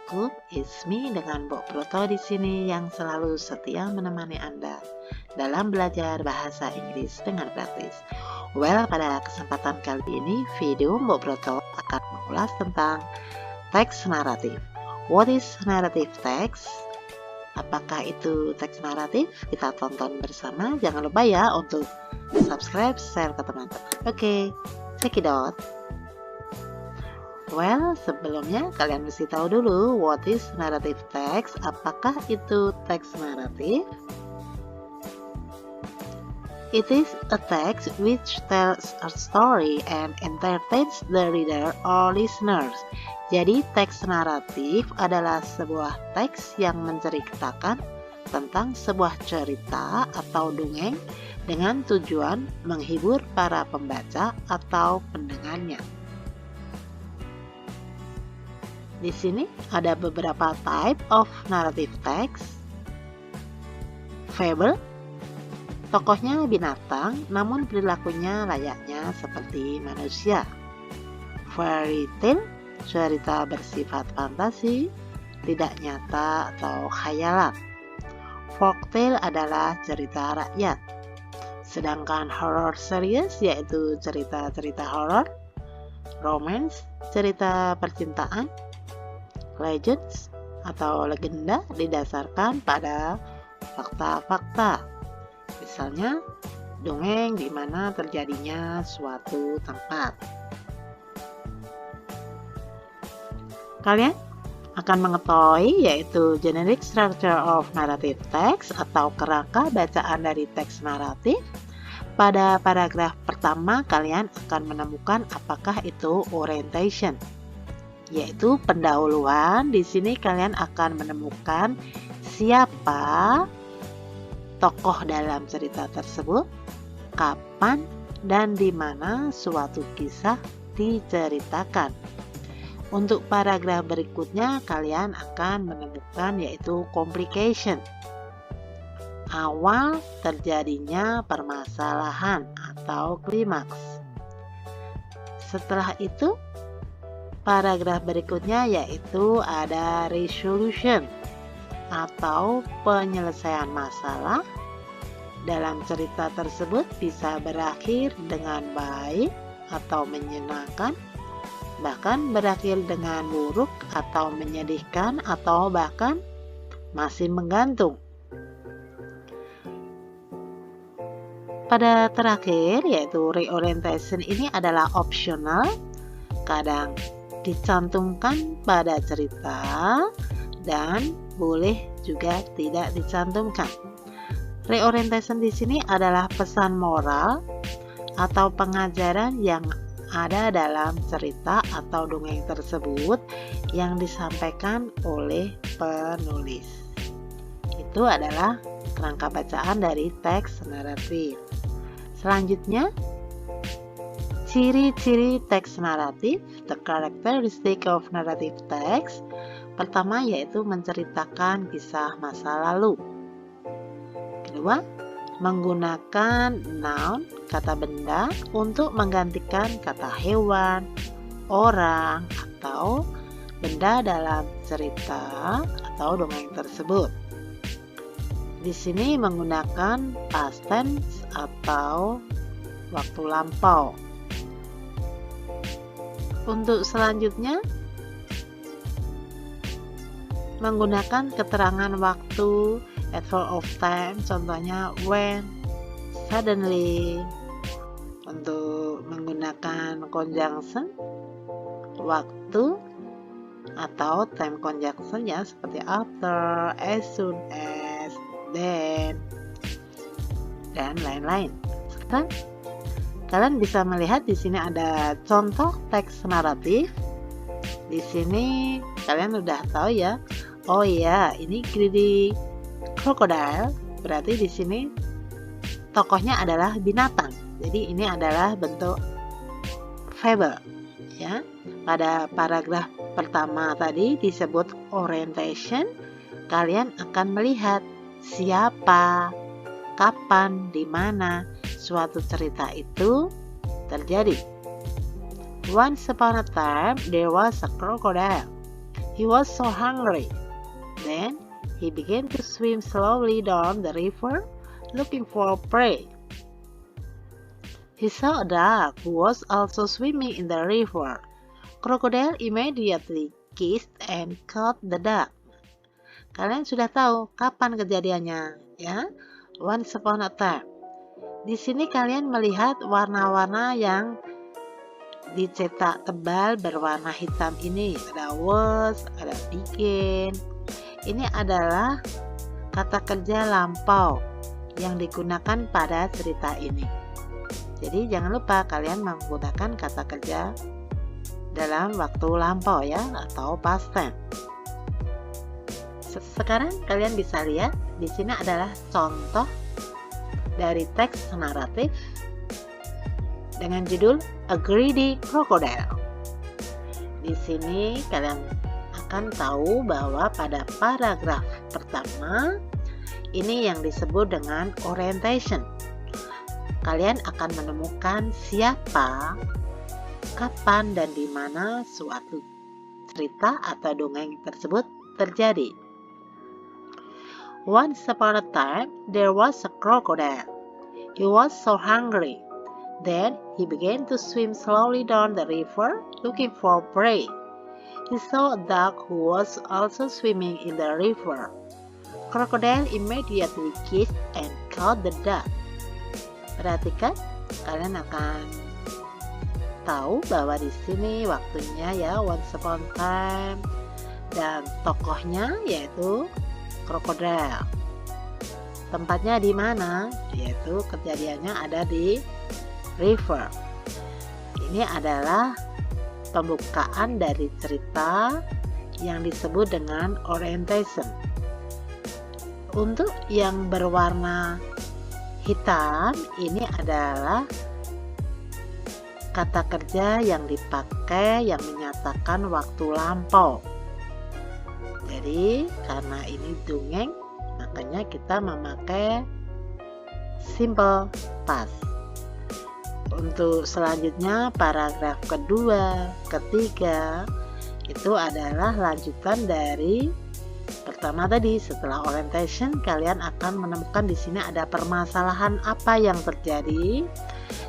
anak-anakku, it's me dengan Mbok Proto di sini yang selalu setia menemani Anda dalam belajar bahasa Inggris dengan praktis. Well, pada kesempatan kali ini, video Mbok Proto akan mengulas tentang teks naratif. What is narrative text? Apakah itu teks naratif? Kita tonton bersama. Jangan lupa ya untuk subscribe, share ke teman-teman. Oke, check it out. Well, sebelumnya kalian mesti tahu dulu what is narrative text. Apakah itu teks naratif? It is a text which tells a story and entertains the reader or listeners. Jadi teks naratif adalah sebuah teks yang menceritakan tentang sebuah cerita atau dongeng dengan tujuan menghibur para pembaca atau pendengarnya. Di sini ada beberapa type of narrative text. Fable, tokohnya binatang namun perilakunya layaknya seperti manusia. Fairy tale, cerita bersifat fantasi, tidak nyata atau khayalan. Folktale adalah cerita rakyat. Sedangkan horror series yaitu cerita-cerita horor. Romance, cerita percintaan. Legends atau legenda didasarkan pada fakta-fakta. Misalnya, dongeng di mana terjadinya suatu tempat. Kalian akan mengetahui yaitu generic structure of narrative text atau kerangka bacaan dari teks naratif. Pada paragraf pertama kalian akan menemukan apakah itu orientation, yaitu pendahuluan. Di sini kalian akan menemukan siapa tokoh dalam cerita tersebut, kapan dan di mana suatu kisah diceritakan. Untuk paragraf berikutnya kalian akan menemukan yaitu complication, awal terjadinya permasalahan atau klimaks. Setelah itu paragraf berikutnya yaitu ada resolution atau penyelesaian masalah. Dalam cerita tersebut bisa berakhir dengan baik atau menyenangkan, bahkan berakhir dengan buruk atau menyedihkan, atau bahkan masih menggantung. Pada terakhir yaitu reorientation ini adalah optional, kadang dicantumkan pada cerita dan boleh juga tidak dicantumkan. Reorientation di sini adalah pesan moral atau pengajaran yang ada dalam cerita atau dongeng tersebut yang disampaikan oleh penulis. Itu adalah kerangka bacaan dari teks naratif. Selanjutnya, ciri-ciri teks naratif, the characteristic of narrative text. Pertama yaitu menceritakan kisah masa lalu. Kedua, menggunakan noun, kata benda, untuk menggantikan kata hewan, orang, atau benda dalam cerita atau dongeng tersebut. Di sini menggunakan past tense atau waktu lampau. Untuk selanjutnya, menggunakan keterangan waktu, adverb of time, contohnya when, suddenly. Untuk menggunakan conjunction, waktu atau time conjunction ya, seperti after, as soon as, then, dan lain-lain. Sekarang kalian bisa melihat di sini ada contoh teks naratif. Di sini kalian udah tahu ya. Oh iya, ini greedy crocodile. Berarti di sini tokohnya adalah binatang. Jadi ini adalah bentuk fable ya. Pada paragraf pertama tadi disebut orientation. Kalian akan melihat siapa, kapan, di mana suatu cerita itu terjadi. Once upon a time there was a crocodile. He was so hungry. Then he began to swim slowly down the river, looking for prey. He saw a duck who was also swimming in the river. Crocodile immediately kissed and caught the duck. Kalian sudah tahu kapan kejadiannya, ya? Once upon a time. Di sini kalian melihat warna-warna yang dicetak tebal berwarna hitam ini. Ada was, ada begin. Ini adalah kata kerja lampau yang digunakan pada cerita ini. Jadi jangan lupa kalian menggunakan kata kerja dalam waktu lampau ya, atau past tense. Sekarang kalian bisa lihat di sini adalah contoh dari teks naratif dengan judul A Greedy Crocodile. Di sini kalian akan tahu bahwa pada paragraf pertama ini yang disebut dengan orientation. Kalian akan menemukan siapa, kapan, dan di mana suatu cerita atau dongeng tersebut terjadi. Once upon a time, there was a crocodile. He was so hungry. Then he began to swim slowly down the river, looking for prey. He saw a duck who was also swimming in the river. Crocodile immediately kissed and caught the duck. Perhatikan, kalian akan tahu bahwa di sini waktunya ya once upon a time, dan tokohnya yaitu crocodile. Tempatnya di mana? Yaitu kejadiannya ada di river. Ini adalah pembukaan dari cerita yang disebut dengan orientation. Untuk yang berwarna hitam, ini adalah kata kerja yang dipakai yang menyatakan waktu lampau. Jadi karena ini dongeng, makanya kita memakai simple past. Untuk selanjutnya paragraf kedua, ketiga itu adalah lanjutan dari pertama tadi. Setelah orientation, kalian akan menemukan di sini ada permasalahan apa yang terjadi,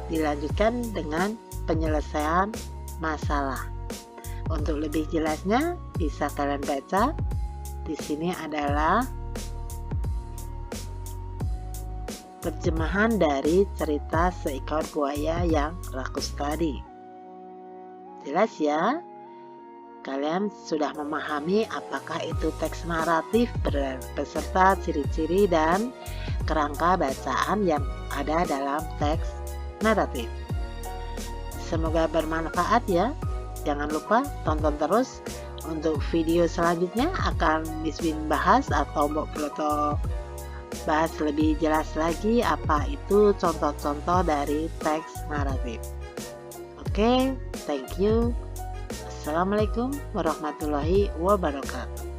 dilanjutkan dengan penyelesaian masalah. Untuk lebih jelasnya bisa kalian baca. Di sini adalah terjemahan dari cerita seekor buaya yang rakus tadi. Jelas ya? Kalian sudah memahami apakah itu teks naratif beserta ciri-ciri dan kerangka bacaan yang ada dalam teks naratif. Semoga bermanfaat ya. Jangan lupa tonton terus. Untuk video selanjutnya akan Miss Win bahas atau Mbok Broto bahas lebih jelas lagi apa itu contoh-contoh dari teks naratif. Oke, thank you. Assalamualaikum warahmatullahi wabarakatuh.